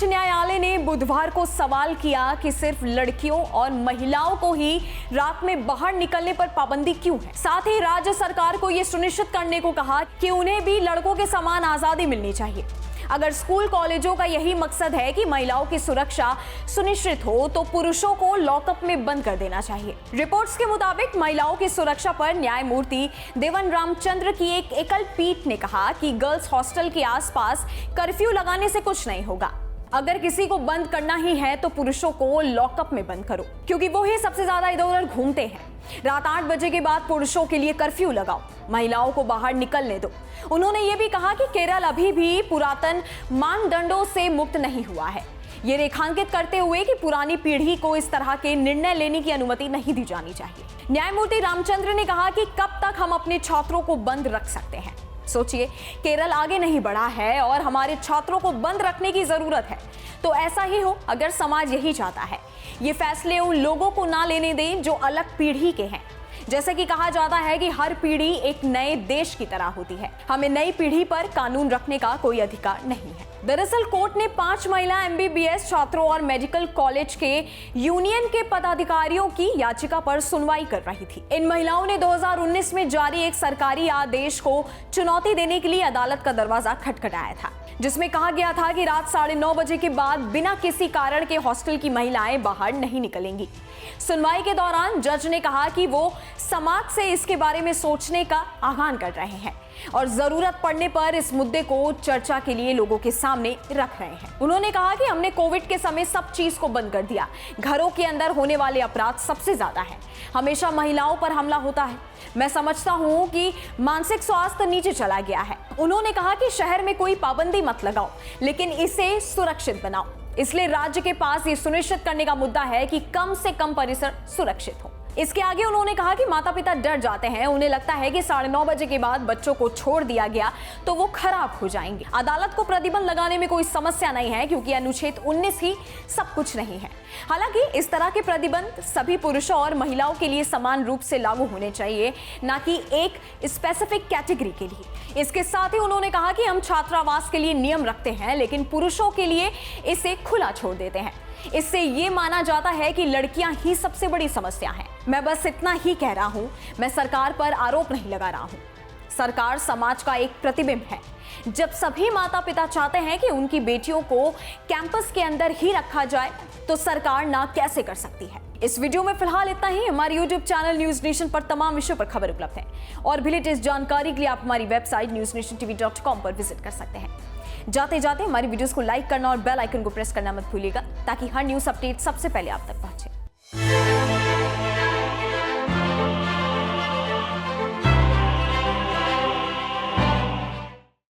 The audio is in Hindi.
उच्च न्यायालय ने बुधवार को सवाल किया कि सिर्फ लड़कियों और महिलाओं को ही रात में बाहर निकलने पर पाबंदी क्यों है। साथ ही राज्य सरकार को यह सुनिश्चित करने को कहा कि उन्हें भी लड़कों के समान आजादी मिलनी चाहिए। अगर स्कूल कॉलेजों का यही मकसद है कि महिलाओं की सुरक्षा सुनिश्चित हो तो पुरुषों को लॉकअप में बंद कर देना चाहिए। रिपोर्ट्स के मुताबिक महिलाओं की सुरक्षा पर न्यायमूर्ति देवन रामचंद्र की एक एकल पीठ ने कहा कि गर्ल्स हॉस्टल के आसपास कर्फ्यू लगाने से कुछ नहीं होगा। अगर किसी को बंद करना ही है तो पुरुषों को लॉकअप में बंद करो, क्योंकि वो ही सबसे ज्यादा इधर उधर घूमते हैं। रात 8 बजे के बाद पुरुषों के लिए कर्फ्यू लगाओ, महिलाओं को बाहर निकलने दो। उन्होंने ये भी कहा कि केरल अभी भी पुरातन मानदंडों से मुक्त नहीं हुआ है, ये रेखांकित करते हुए कि पुरानी पीढ़ी को इस तरह के निर्णय लेने की अनुमति नहीं दी जानी चाहिए। न्यायमूर्ति रामचंद्र ने कहा कि कब तक हम अपने छात्रों को बंद रख सकते हैं। सोचिए, केरल आगे नहीं बढ़ा है और हमारे छात्रों को बंद रखने की जरूरत है। तो ऐसा ही हो अगर समाज यही चाहता है। ये फैसले उन लोगों को ना लेने दें जो अलग पीढ़ी के हैं। जैसे कि कहा जाता है कि हर पीढ़ी एक नए देश की तरह होती है, हमें नई पीढ़ी पर कानून रखने का कोई अधिकार नहीं है। दरअसल कोर्ट ने 5 महिला MBBS छात्रों और मेडिकल कॉलेज के यूनियन के पदाधिकारियों की याचिका पर सुनवाई कर रही थी। इन महिलाओं ने 2019 में जारी एक सरकारी आदेश को चुनौती देने के लिए अदालत का दरवाजा खटखटाया था, जिसमें कहा गया था कि रात 9:30 बजे के बाद बिना किसी कारण के हॉस्टल की महिलाएं बाहर नहीं निकलेंगी। सुनवाई के दौरान जज ने कहा कि वो समाज से इसके बारे में सोचने का आह्वान कर रहे हैं और जरूरत पड़ने पर इस मुद्दे को चर्चा के लिए लोगों के सामने रख रहे हैं। उन्होंने कहा कि हमने कोविड के समय सब चीज को बंद कर दिया। घरों के अंदर होने वाले अपराध सबसे ज्यादा है, हमेशा महिलाओं पर हमला होता है। मैं समझता हूं कि मानसिक स्वास्थ्य नीचे चला गया है। उन्होंने कहा कि शहर में कोई पाबंदी मत लगाओ, लेकिन इसे सुरक्षित बनाओ। इसलिए राज्य के पास ये सुनिश्चित करने का मुद्दा है कि कम से कम परिसर सुरक्षित हो। इसके आगे उन्होंने कहा कि माता पिता डर जाते हैं, उन्हें लगता है कि 9:30 बजे के बाद बच्चों को छोड़ दिया गया तो वो खराब हो जाएंगे। अदालत को प्रतिबंध लगाने में कोई समस्या नहीं है, क्योंकि अनुच्छेद 19 ही सब कुछ नहीं है। हालांकि इस तरह के प्रतिबंध सभी पुरुषों और महिलाओं के लिए समान रूप से लागू होने चाहिए, न कि एक स्पेसिफिक कैटेगरी के लिए। इसके साथ ही उन्होंने कहा कि हम छात्रावास के लिए नियम रखते हैं, लेकिन पुरुषों के लिए इसे खुला छोड़ देते हैं। इससे ये माना जाता है कि लड़कियां ही सबसे बड़ी समस्या हैं। मैं बस इतना ही कह रहा हूं, मैं सरकार पर आरोप नहीं लगा रहा हूं। सरकार समाज का एक प्रतिबिंब है। जब सभी माता पिता चाहते हैं कि उनकी बेटियों को कैंपस के अंदर ही रखा जाए, तो सरकार ना कैसे कर सकती है। इस वीडियो में फिलहाल इतना ही। हमारे YouTube चैनल न्यूज नेशन पर तमाम विषयों पर खबर उपलब्ध है और भी लेटेस्ट जानकारी के लिए आप हमारी वेबसाइट newsnationtv.com पर विजिट कर सकते हैं। जाते जाते हमारी वीडियोस को लाइक करना और बेल आइकन को प्रेस करना मत भूलिएगा, ताकि हर न्यूज अपडेट सबसे पहले आप तक पहुंचे।